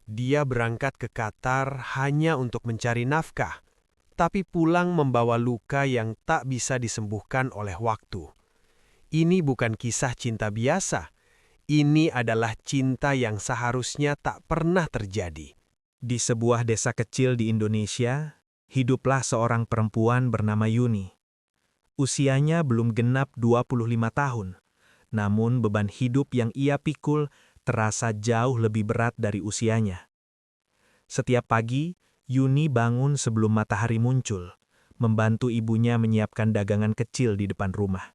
Dia berangkat ke Qatar hanya untuk mencari nafkah, tapi pulang membawa luka yang tak bisa disembuhkan oleh waktu. Ini bukan kisah cinta biasa. Ini adalah cinta yang seharusnya tak pernah terjadi. Di sebuah desa kecil di Indonesia, hiduplah seorang perempuan bernama Yuni. Usianya belum genap 25 tahun, namun beban hidup yang ia pikul terasa jauh lebih berat dari usianya. Setiap pagi, Yuni bangun sebelum matahari muncul, membantu ibunya menyiapkan dagangan kecil di depan rumah.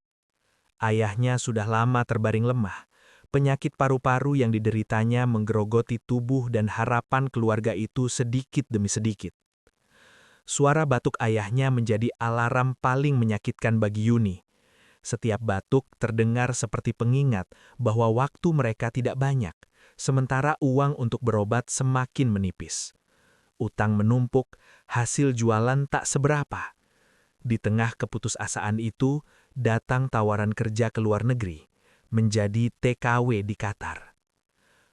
Ayahnya sudah lama terbaring lemah. Penyakit paru-paru yang dideritanya menggerogoti tubuh dan harapan keluarga itu sedikit demi sedikit. Suara batuk ayahnya menjadi alarm paling menyakitkan bagi Yuni. Setiap batuk terdengar seperti pengingat bahwa waktu mereka tidak banyak, sementara uang untuk berobat semakin menipis. Utang menumpuk, hasil jualan tak seberapa. Di tengah keputusasaan itu, datang tawaran kerja ke luar negeri, menjadi TKW di Qatar.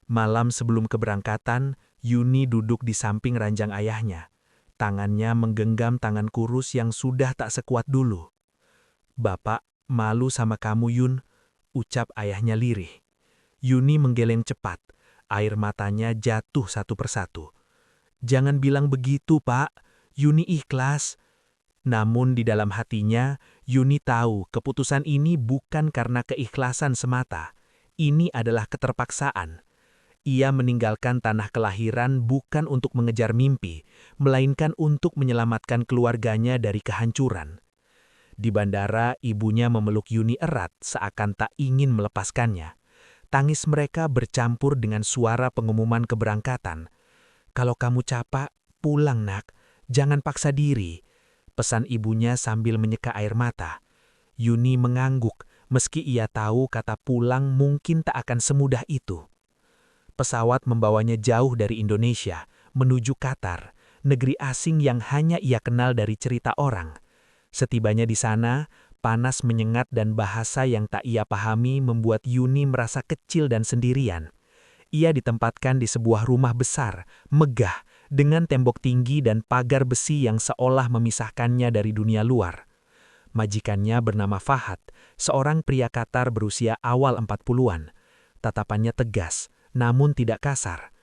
Malam sebelum keberangkatan, Yuni duduk di samping ranjang ayahnya. Tangannya menggenggam tangan kurus yang sudah tak sekuat dulu. "Bapak, malu sama kamu, Yun," ucap ayahnya lirih. Yuni menggeleng cepat, air matanya jatuh satu persatu. "Jangan bilang begitu, Pak. Yuni ikhlas." Namun di dalam hatinya, Yuni tahu keputusan ini bukan karena keikhlasan semata. Ini adalah keterpaksaan. Ia meninggalkan tanah kelahiran bukan untuk mengejar mimpi, melainkan untuk menyelamatkan keluarganya dari kehancuran. Di bandara, ibunya memeluk Yuni erat seakan tak ingin melepaskannya. Tangis mereka bercampur dengan suara pengumuman keberangkatan. "Kalau kamu capek, pulang nak. Jangan paksa diri," pesan ibunya sambil menyeka air mata. Yuni mengangguk, meski ia tahu kata pulang mungkin tak akan semudah itu. Pesawat membawanya jauh dari Indonesia, menuju Qatar, negeri asing yang hanya ia kenal dari cerita orang. Setibanya di sana, panas menyengat dan bahasa yang tak ia pahami membuat Yuni merasa kecil dan sendirian. Ia ditempatkan di sebuah rumah besar, megah, dengan tembok tinggi dan pagar besi yang seolah memisahkannya dari dunia luar. Majikannya bernama Fahad, seorang pria Qatar berusia awal 40-an. Tatapannya tegas, namun tidak kasar.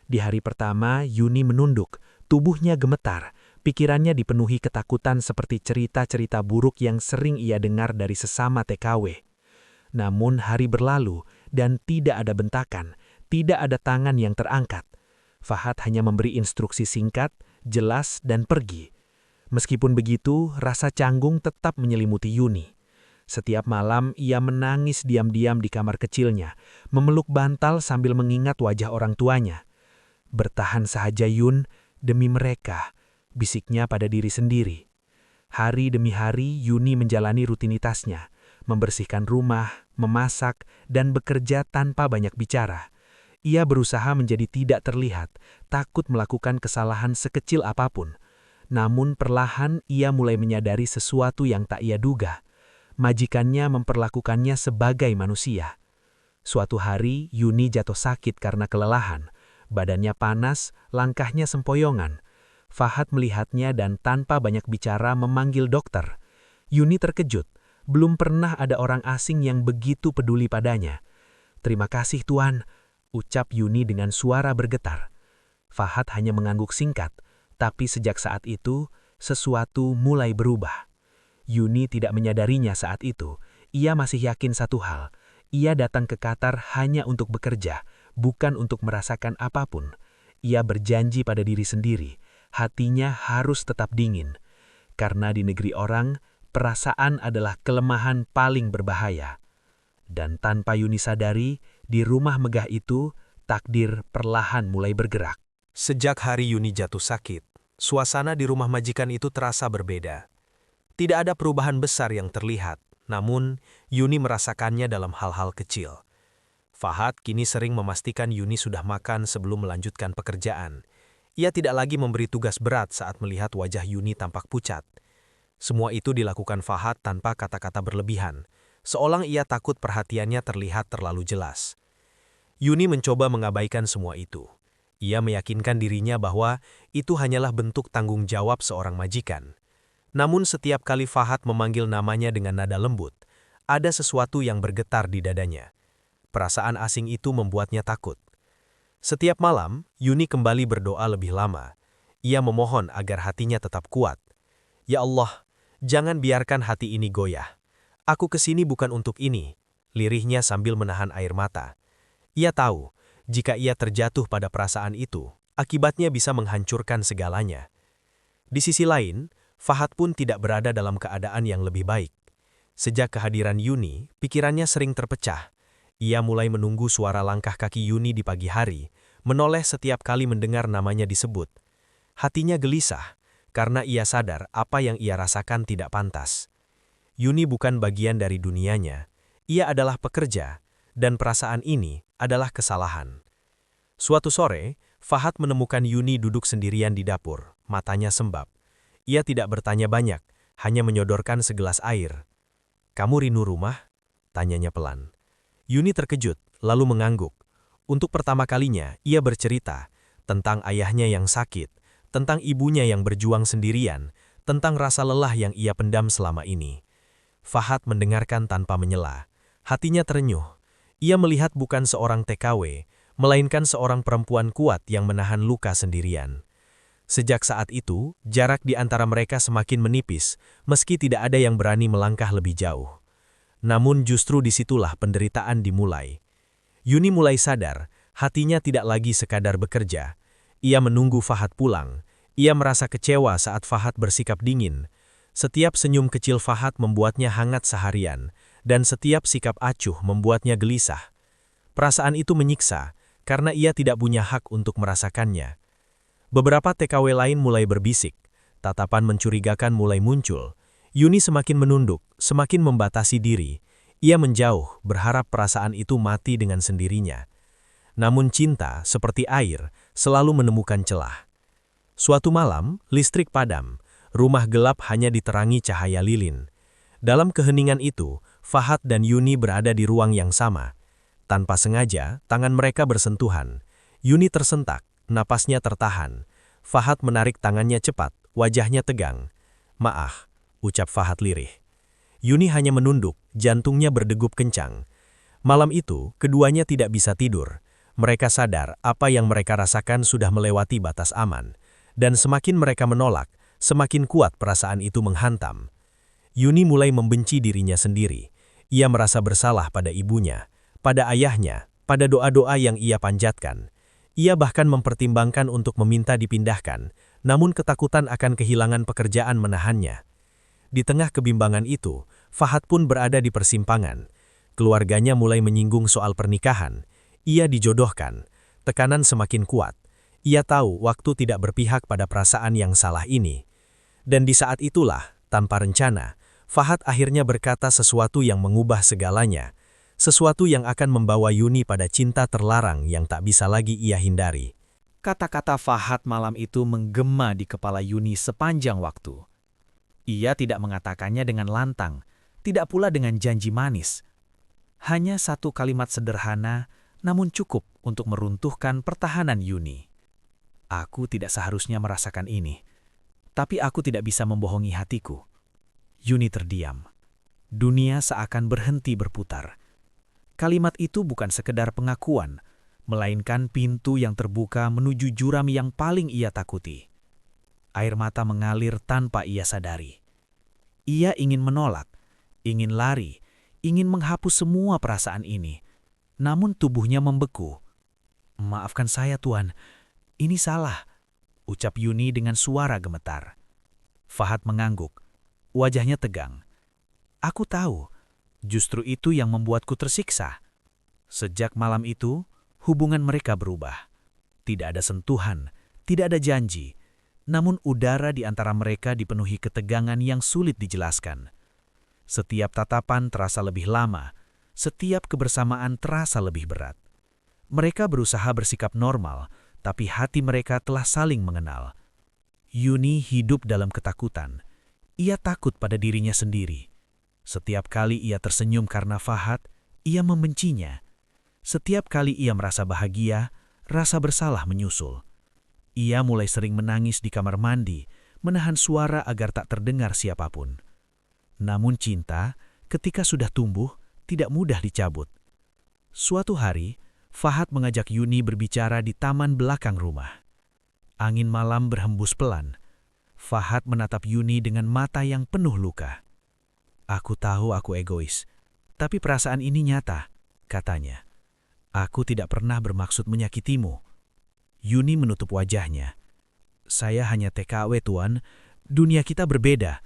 Di hari pertama, Yuni menunduk, tubuhnya gemetar, pikirannya dipenuhi ketakutan seperti cerita-cerita buruk yang sering ia dengar dari sesama TKW. Namun hari berlalu, dan tidak ada bentakan, tidak ada tangan yang terangkat. Fahad hanya memberi instruksi singkat, jelas, dan pergi. Meskipun begitu, rasa canggung tetap menyelimuti Yuni. Setiap malam ia menangis diam-diam di kamar kecilnya, memeluk bantal sambil mengingat wajah orang tuanya. "Bertahan saja Yun, demi mereka," bisiknya pada diri sendiri. Hari demi hari Yuni menjalani rutinitasnya, membersihkan rumah, memasak, dan bekerja tanpa banyak bicara. Ia berusaha menjadi tidak terlihat, takut melakukan kesalahan sekecil apapun. Namun perlahan ia mulai menyadari sesuatu yang tak ia duga. Majikannya memperlakukannya sebagai manusia. Suatu hari, Yuni jatuh sakit karena kelelahan. Badannya panas, langkahnya sempoyongan. Fahad melihatnya dan tanpa banyak bicara memanggil dokter. Yuni terkejut, belum pernah ada orang asing yang begitu peduli padanya. "Terima kasih Tuan," ucap Yuni dengan suara bergetar. Fahad hanya mengangguk singkat, tapi sejak saat itu, sesuatu mulai berubah. Yuni tidak menyadarinya saat itu. Ia masih yakin satu hal. Ia datang ke Qatar hanya untuk bekerja, bukan untuk merasakan apapun. Ia berjanji pada diri sendiri, hatinya harus tetap dingin. Karena di negeri orang, perasaan adalah kelemahan paling berbahaya. Dan tanpa Yuni sadari, di rumah megah itu, takdir perlahan mulai bergerak. Sejak hari Yuni jatuh sakit, suasana di rumah majikan itu terasa berbeda. Tidak ada perubahan besar yang terlihat, namun Yuni merasakannya dalam hal-hal kecil. Fahad kini sering memastikan Yuni sudah makan sebelum melanjutkan pekerjaan. Ia tidak lagi memberi tugas berat saat melihat wajah Yuni tampak pucat. Semua itu dilakukan Fahad tanpa kata-kata berlebihan, seolah ia takut perhatiannya terlihat terlalu jelas. Yuni mencoba mengabaikan semua itu. Ia meyakinkan dirinya bahwa itu hanyalah bentuk tanggung jawab seorang majikan. Namun setiap kali Fahad memanggil namanya dengan nada lembut, ada sesuatu yang bergetar di dadanya. Perasaan asing itu membuatnya takut. Setiap malam, Yuni kembali berdoa lebih lama. Ia memohon agar hatinya tetap kuat. Ya Allah, jangan biarkan hati ini goyah. Aku kesini bukan untuk ini, lirihnya sambil menahan air mata. Ia tahu, jika ia terjatuh pada perasaan itu, akibatnya bisa menghancurkan segalanya. Di sisi lain, Fahad pun tidak berada dalam keadaan yang lebih baik. Sejak kehadiran Yuni, pikirannya sering terpecah. Ia mulai menunggu suara langkah kaki Yuni di pagi hari, menoleh setiap kali mendengar namanya disebut. Hatinya gelisah, karena ia sadar apa yang ia rasakan tidak pantas. Yuni bukan bagian dari dunianya. Ia adalah pekerja, dan perasaan ini adalah kesalahan. Suatu sore, Fahad menemukan Yuni duduk sendirian di dapur, matanya sembab. Ia tidak bertanya banyak, hanya menyodorkan segelas air. "Kamu rindu rumah?" tanyanya pelan. Yuni terkejut, lalu mengangguk. Untuk pertama kalinya, ia bercerita tentang ayahnya yang sakit, tentang ibunya yang berjuang sendirian, tentang rasa lelah yang ia pendam selama ini. Fahad mendengarkan tanpa menyela. Hatinya terenyuh. Ia melihat bukan seorang TKW, melainkan seorang perempuan kuat yang menahan luka sendirian. Sejak saat itu, jarak di antara mereka semakin menipis, meski tidak ada yang berani melangkah lebih jauh. Namun justru disitulah penderitaan dimulai. Yuni mulai sadar, hatinya tidak lagi sekadar bekerja. Ia menunggu Fahad pulang. Ia merasa kecewa saat Fahad bersikap dingin. Setiap senyum kecil Fahad membuatnya hangat seharian, dan setiap sikap acuh membuatnya gelisah. Perasaan itu menyiksa, karena ia tidak punya hak untuk merasakannya. Beberapa TKW lain mulai berbisik, tatapan mencurigakan mulai muncul. Yuni semakin menunduk, semakin membatasi diri. Ia menjauh, berharap perasaan itu mati dengan sendirinya. Namun cinta, seperti air, selalu menemukan celah. Suatu malam, listrik padam. Rumah gelap hanya diterangi cahaya lilin. Dalam keheningan itu, Fahad dan Yuni berada di ruang yang sama. Tanpa sengaja, tangan mereka bersentuhan. Yuni tersentak. Napasnya tertahan. Fahad menarik tangannya cepat, wajahnya tegang. "Maaf," ucap Fahad lirih. Yuni hanya menunduk, jantungnya berdegup kencang. Malam itu, keduanya tidak bisa tidur. Mereka sadar apa yang mereka rasakan sudah melewati batas aman. Dan semakin mereka menolak, semakin kuat perasaan itu menghantam. Yuni mulai membenci dirinya sendiri. Ia merasa bersalah pada ibunya, pada ayahnya, pada doa-doa yang ia panjatkan. Ia bahkan mempertimbangkan untuk meminta dipindahkan, namun ketakutan akan kehilangan pekerjaan menahannya. Di tengah kebimbangan itu, Fahad pun berada di persimpangan. Keluarganya mulai menyinggung soal pernikahan. Ia dijodohkan. Tekanan semakin kuat. Ia tahu waktu tidak berpihak pada perasaan yang salah ini. Dan di saat itulah, tanpa rencana, Fahad akhirnya berkata sesuatu yang mengubah segalanya. Sesuatu yang akan membawa Yuni pada cinta terlarang yang tak bisa lagi ia hindari. Kata-kata Fahad malam itu menggema di kepala Yuni sepanjang waktu. Ia tidak mengatakannya dengan lantang, tidak pula dengan janji manis. Hanya satu kalimat sederhana, namun cukup untuk meruntuhkan pertahanan Yuni. "Aku tidak seharusnya merasakan ini, tapi aku tidak bisa membohongi hatiku." Yuni terdiam. Dunia seakan berhenti berputar. Kalimat itu bukan sekedar pengakuan, melainkan pintu yang terbuka menuju jurang yang paling ia takuti. Air mata mengalir tanpa ia sadari. Ia ingin menolak, ingin lari, ingin menghapus semua perasaan ini. Namun tubuhnya membeku. "Maafkan saya, Tuan. Ini salah," ucap Yuni dengan suara gemetar. Fahad mengangguk. Wajahnya tegang. "Aku tahu. Justru itu yang membuatku tersiksa." Sejak malam itu, hubungan mereka berubah. Tidak ada sentuhan, tidak ada janji. Namun udara di antara mereka dipenuhi ketegangan yang sulit dijelaskan. Setiap tatapan terasa lebih lama, setiap kebersamaan terasa lebih berat. Mereka berusaha bersikap normal, tapi hati mereka telah saling mengenal. Yuni hidup dalam ketakutan. Ia takut pada dirinya sendiri. Setiap kali ia tersenyum karena Fahad, ia membencinya. Setiap kali ia merasa bahagia, rasa bersalah menyusul. Ia mulai sering menangis di kamar mandi, menahan suara agar tak terdengar siapapun. Namun cinta, ketika sudah tumbuh, tidak mudah dicabut. Suatu hari, Fahad mengajak Yuni berbicara di taman belakang rumah. Angin malam berhembus pelan. Fahad menatap Yuni dengan mata yang penuh luka. "Aku tahu aku egois, tapi perasaan ini nyata," katanya. "Aku tidak pernah bermaksud menyakitimu." Yuni menutup wajahnya. "Saya hanya TKW, Tuan. Dunia kita berbeda.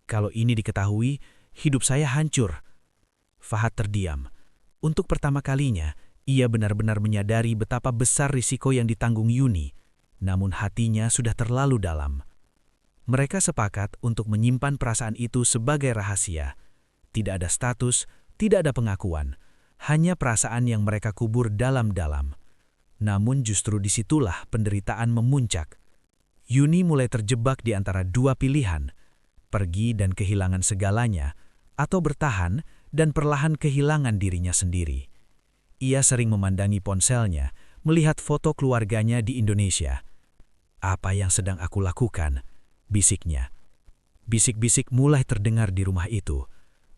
Kalau ini diketahui, hidup saya hancur." Fahad terdiam. Untuk pertama kalinya, ia benar-benar menyadari betapa besar risiko yang ditanggung Yuni, namun hatinya sudah terlalu dalam. Mereka sepakat untuk menyimpan perasaan itu sebagai rahasia. Tidak ada status, tidak ada pengakuan, hanya perasaan yang mereka kubur dalam-dalam. Namun justru disitulah penderitaan memuncak. Yuni mulai terjebak di antara dua pilihan, pergi dan kehilangan segalanya, atau bertahan dan perlahan kehilangan dirinya sendiri. Ia sering memandangi ponselnya, melihat foto keluarganya di Indonesia. "Apa yang sedang aku lakukan?" bisiknya. Bisik-bisik mulai terdengar di rumah itu.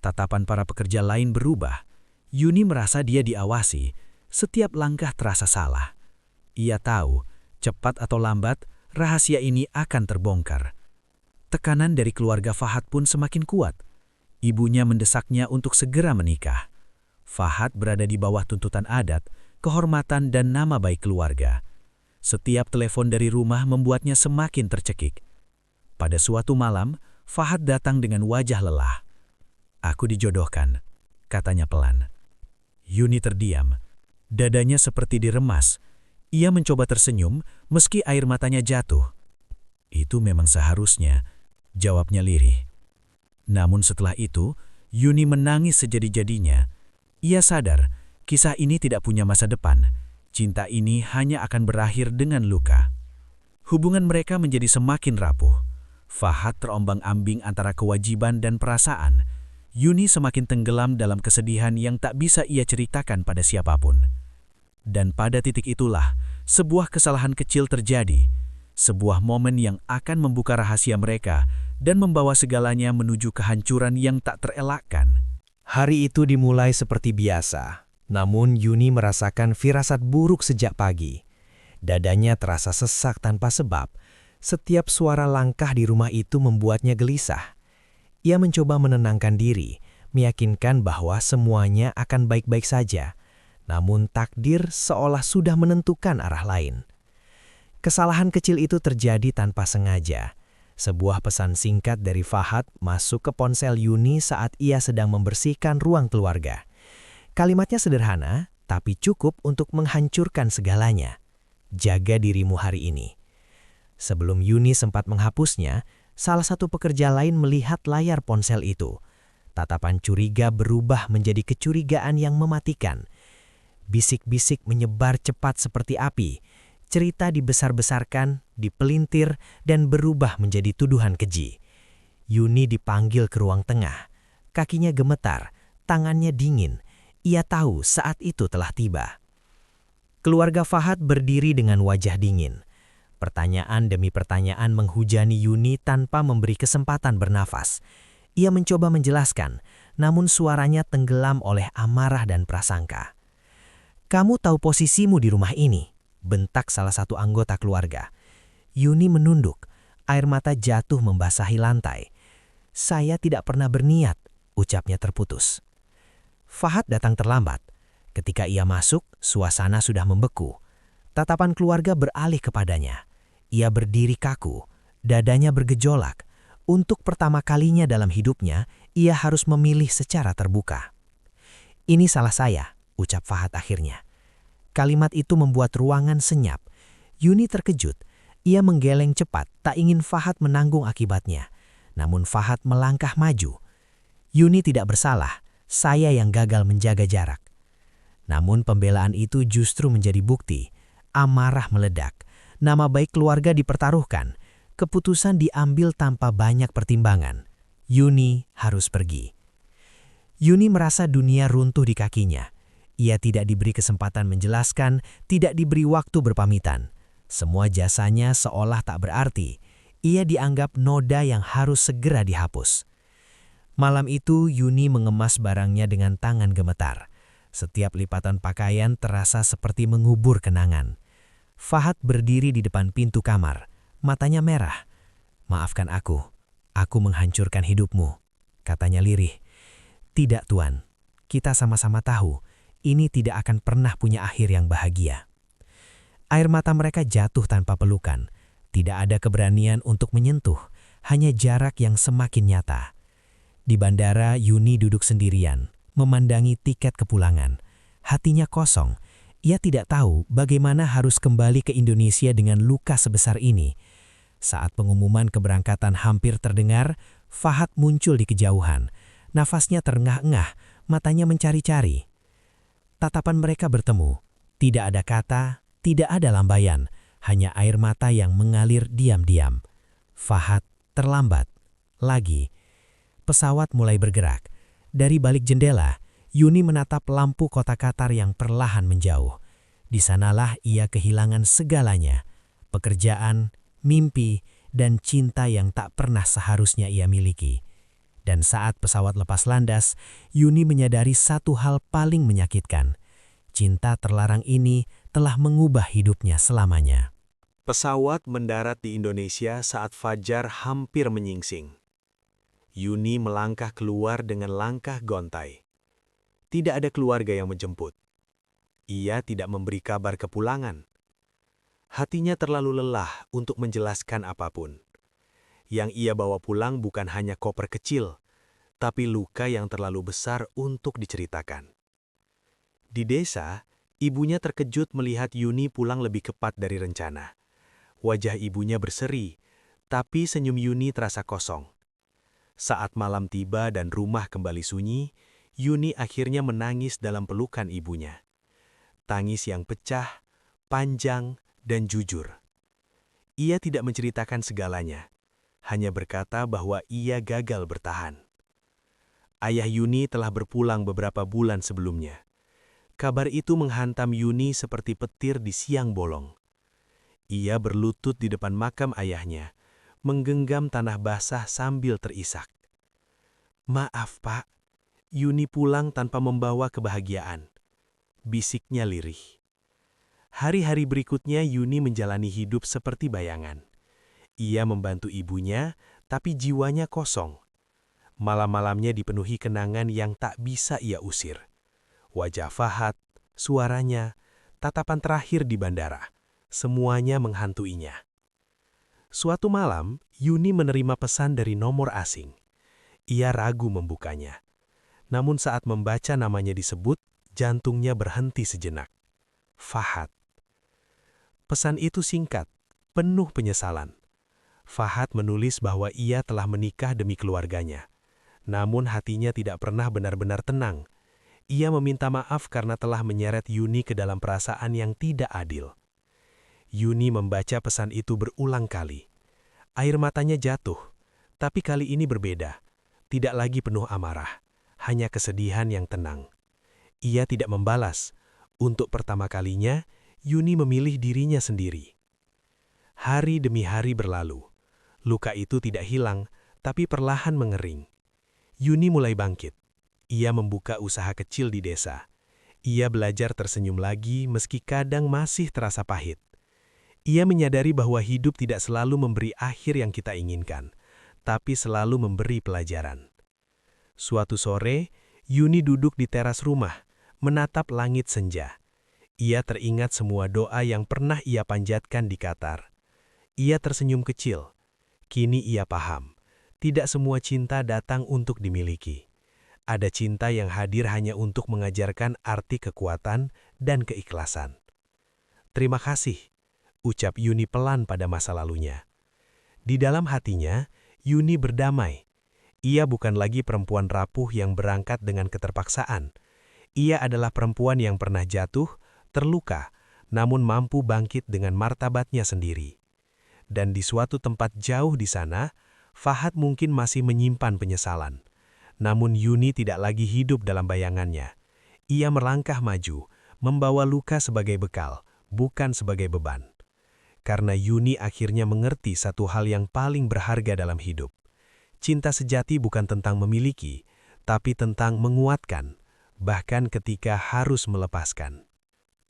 Tatapan para pekerja lain berubah. Yuni merasa dia diawasi. Setiap langkah terasa salah. Ia tahu, cepat atau lambat, rahasia ini akan terbongkar. Tekanan dari keluarga Fahad pun semakin kuat. Ibunya mendesaknya untuk segera menikah. Fahad berada di bawah tuntutan adat, kehormatan dan nama baik keluarga. Setiap telepon dari rumah membuatnya semakin tercekik. Pada suatu malam, Fahad datang dengan wajah lelah. "Aku dijodohkan," katanya pelan. Yuni terdiam. Dadanya seperti diremas. Ia mencoba tersenyum meski air matanya jatuh. "Itu memang seharusnya," jawabnya lirih. Namun setelah itu, Yuni menangis sejadi-jadinya. Ia sadar, kisah ini tidak punya masa depan. Cinta ini hanya akan berakhir dengan luka. Hubungan mereka menjadi semakin rapuh. Fahad terombang-ambing antara kewajiban dan perasaan. Yuni semakin tenggelam dalam kesedihan yang tak bisa ia ceritakan pada siapapun. Dan pada titik itulah, sebuah kesalahan kecil terjadi. Sebuah momen yang akan membuka rahasia mereka dan membawa segalanya menuju kehancuran yang tak terelakkan. Hari itu dimulai seperti biasa, namun Yuni merasakan firasat buruk sejak pagi. Dadanya terasa sesak tanpa sebab. Setiap suara langkah di rumah itu membuatnya gelisah. Ia mencoba menenangkan diri, meyakinkan bahwa semuanya akan baik-baik saja. Namun takdir seolah sudah menentukan arah lain. Kesalahan kecil itu terjadi tanpa sengaja. Sebuah pesan singkat dari Fahad masuk ke ponsel Yuni saat ia sedang membersihkan ruang keluarga. Kalimatnya sederhana, tapi cukup untuk menghancurkan segalanya. "Jaga dirimu hari ini." Sebelum Yuni sempat menghapusnya, salah satu pekerja lain melihat layar ponsel itu. Tatapan curiga berubah menjadi kecurigaan yang mematikan. Bisik-bisik menyebar cepat seperti api. Cerita dibesar-besarkan, dipelintir, dan berubah menjadi tuduhan keji. Yuni dipanggil ke ruang tengah. Kakinya gemetar, tangannya dingin. Ia tahu saat itu telah tiba. Keluarga Fahad berdiri dengan wajah dingin. Pertanyaan demi pertanyaan menghujani Yuni tanpa memberi kesempatan bernafas. Ia mencoba menjelaskan, namun suaranya tenggelam oleh amarah dan prasangka. "Kamu tahu posisimu di rumah ini," bentak salah satu anggota keluarga. Yuni menunduk, air mata jatuh membasahi lantai. "Saya tidak pernah berniat," ucapnya terputus. Fahad datang terlambat. Ketika ia masuk, suasana sudah membeku. Tatapan keluarga beralih kepadanya. Ia berdiri kaku, dadanya bergejolak. Untuk pertama kalinya dalam hidupnya, ia harus memilih secara terbuka. "Ini salah saya," ucap Fahad akhirnya. Kalimat itu membuat ruangan senyap. Yuni terkejut. Ia menggeleng cepat, tak ingin Fahad menanggung akibatnya. Namun Fahad melangkah maju. "Yuni tidak bersalah, saya yang gagal menjaga jarak." Namun pembelaan itu justru menjadi bukti. Amarah meledak. Nama baik keluarga dipertaruhkan. Keputusan diambil tanpa banyak pertimbangan. Yuni harus pergi. Yuni merasa dunia runtuh di kakinya. Ia tidak diberi kesempatan menjelaskan, tidak diberi waktu berpamitan. Semua jasanya seolah tak berarti. Ia dianggap noda yang harus segera dihapus. Malam itu Yuni mengemas barangnya dengan tangan gemetar. Setiap lipatan pakaian terasa seperti mengubur kenangan. Fahad berdiri di depan pintu kamar, matanya merah. "Maafkan aku menghancurkan hidupmu," katanya lirih. "Tidak, Tuan. Kita sama-sama tahu, ini tidak akan pernah punya akhir yang bahagia." Air mata mereka jatuh tanpa pelukan. Tidak ada keberanian untuk menyentuh, hanya jarak yang semakin nyata. Di bandara, Yuni duduk sendirian, memandangi tiket kepulangan. Hatinya kosong. Ia tidak tahu bagaimana harus kembali ke Indonesia dengan luka sebesar ini. Saat pengumuman keberangkatan hampir terdengar, Fahad muncul di kejauhan. Nafasnya terengah-engah, matanya mencari-cari. Tatapan mereka bertemu. Tidak ada kata, tidak ada lambaian, hanya air mata yang mengalir diam-diam. Fahad terlambat. Lagi. Pesawat mulai bergerak. Dari balik jendela, Yuni menatap lampu kota Qatar yang perlahan menjauh. Di sanalah ia kehilangan segalanya. Pekerjaan, mimpi, dan cinta yang tak pernah seharusnya ia miliki. Dan saat pesawat lepas landas, Yuni menyadari satu hal paling menyakitkan. Cinta terlarang ini telah mengubah hidupnya selamanya. Pesawat mendarat di Indonesia saat fajar hampir menyingsing. Yuni melangkah keluar dengan langkah gontai. Tidak ada keluarga yang menjemput. Ia tidak memberi kabar kepulangan. Hatinya terlalu lelah untuk menjelaskan apapun. Yang ia bawa pulang bukan hanya koper kecil, tapi luka yang terlalu besar untuk diceritakan. Di desa, ibunya terkejut melihat Yuni pulang lebih cepat dari rencana. Wajah ibunya berseri, tapi senyum Yuni terasa kosong. Saat malam tiba dan rumah kembali sunyi, Yuni akhirnya menangis dalam pelukan ibunya. Tangis yang pecah, panjang, dan jujur. Ia tidak menceritakan segalanya, hanya berkata bahwa ia gagal bertahan. Ayah Yuni telah berpulang beberapa bulan sebelumnya. Kabar itu menghantam Yuni seperti petir di siang bolong. Ia berlutut di depan makam ayahnya, menggenggam tanah basah sambil terisak. "Maaf, Pak, Yuni pulang tanpa membawa kebahagiaan," bisiknya lirih. Hari-hari berikutnya Yuni menjalani hidup seperti bayangan. Ia membantu ibunya, tapi jiwanya kosong. Malam-malamnya dipenuhi kenangan yang tak bisa ia usir. Wajah Fahad, suaranya, tatapan terakhir di bandara, semuanya menghantuinya. Suatu malam, Yuni menerima pesan dari nomor asing. Ia ragu membukanya. Namun saat membaca namanya disebut, jantungnya berhenti sejenak. Fahad. Pesan itu singkat, penuh penyesalan. Fahad menulis bahwa ia telah menikah demi keluarganya. Namun hatinya tidak pernah benar-benar tenang. Ia meminta maaf karena telah menyeret Yuni ke dalam perasaan yang tidak adil. Yuni membaca pesan itu berulang kali. Air matanya jatuh, tapi kali ini berbeda. Tidak lagi penuh amarah, hanya kesedihan yang tenang. Ia tidak membalas. Untuk pertama kalinya, Yuni memilih dirinya sendiri. Hari demi hari berlalu. Luka itu tidak hilang, tapi perlahan mengering. Yuni mulai bangkit. Ia membuka usaha kecil di desa. Ia belajar tersenyum lagi meski kadang masih terasa pahit. Ia menyadari bahwa hidup tidak selalu memberi akhir yang kita inginkan, tapi selalu memberi pelajaran. Suatu sore, Yuni duduk di teras rumah, menatap langit senja. Ia teringat semua doa yang pernah ia panjatkan di Qatar. Ia tersenyum kecil. Kini ia paham, tidak semua cinta datang untuk dimiliki. Ada cinta yang hadir hanya untuk mengajarkan arti kekuatan dan keikhlasan. "Terima kasih," ucap Yuni pelan pada masa lalunya. Di dalam hatinya, Yuni berdamai. Ia bukan lagi perempuan rapuh yang berangkat dengan keterpaksaan. Ia adalah perempuan yang pernah jatuh, terluka, namun mampu bangkit dengan martabatnya sendiri. Dan di suatu tempat jauh di sana, Fahad mungkin masih menyimpan penyesalan. Namun Yuni tidak lagi hidup dalam bayangannya. Ia melangkah maju, membawa luka sebagai bekal, bukan sebagai beban. Karena Yuni akhirnya mengerti satu hal yang paling berharga dalam hidup. Cinta sejati bukan tentang memiliki, tapi tentang menguatkan, bahkan ketika harus melepaskan.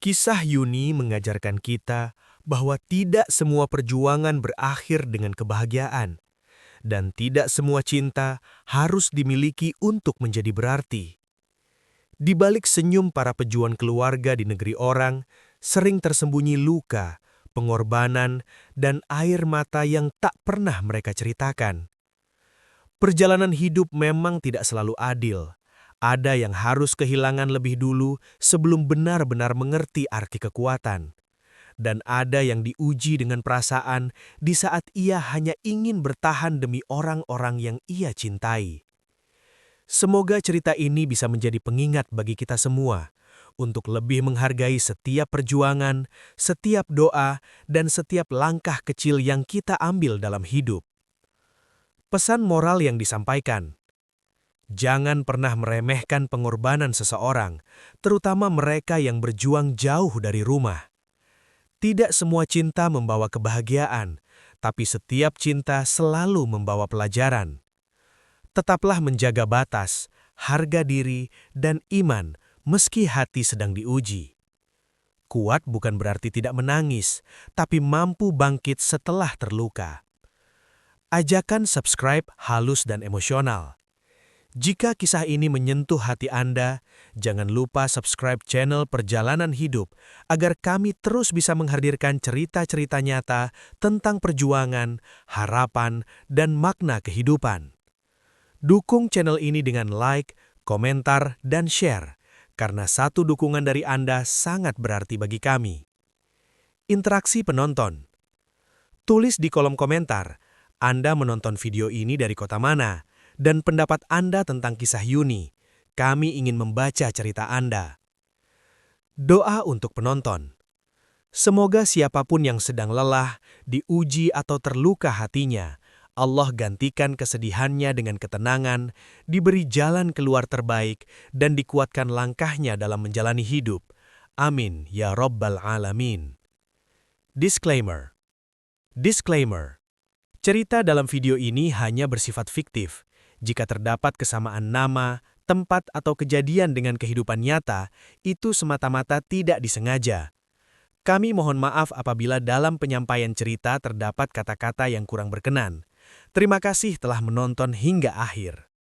Kisah Yuni mengajarkan kita bahwa tidak semua perjuangan berakhir dengan kebahagiaan, dan tidak semua cinta harus dimiliki untuk menjadi berarti. Di balik senyum para pejuang keluarga di negeri orang, sering tersembunyi luka, pengorbanan, dan air mata yang tak pernah mereka ceritakan. Perjalanan hidup memang tidak selalu adil. Ada yang harus kehilangan lebih dulu sebelum benar-benar mengerti arti kekuatan. Dan ada yang diuji dengan perasaan di saat ia hanya ingin bertahan demi orang-orang yang ia cintai. Semoga cerita ini bisa menjadi pengingat bagi kita semua untuk lebih menghargai setiap perjuangan, setiap doa, dan setiap langkah kecil yang kita ambil dalam hidup. Pesan moral yang disampaikan: jangan pernah meremehkan pengorbanan seseorang, terutama mereka yang berjuang jauh dari rumah. Tidak semua cinta membawa kebahagiaan, tapi setiap cinta selalu membawa pelajaran. Tetaplah menjaga batas, harga diri, dan iman meski hati sedang diuji. Kuat bukan berarti tidak menangis, tapi mampu bangkit setelah terluka. Ajakan subscribe halus dan emosional. Jika kisah ini menyentuh hati Anda, jangan lupa subscribe channel Perjalanan Hidup agar kami terus bisa menghadirkan cerita-cerita nyata tentang perjuangan, harapan, dan makna kehidupan. Dukung channel ini dengan like, komentar, dan share, karena satu dukungan dari Anda sangat berarti bagi kami. Interaksi penonton. Tulis di kolom komentar, Anda menonton video ini dari kota mana, dan pendapat Anda tentang kisah Yuni. Kami ingin membaca cerita Anda. Doa untuk penonton. Semoga siapapun yang sedang lelah, diuji atau terluka hatinya, Allah gantikan kesedihannya dengan ketenangan, diberi jalan keluar terbaik, dan dikuatkan langkahnya dalam menjalani hidup. Amin, ya Rabbal Alamin. Disclaimer. Disclaimer. Cerita dalam video ini hanya bersifat fiktif. Jika terdapat kesamaan nama, tempat, atau kejadian dengan kehidupan nyata, itu semata-mata tidak disengaja. Kami mohon maaf apabila dalam penyampaian cerita terdapat kata-kata yang kurang berkenan. Terima kasih telah menonton hingga akhir.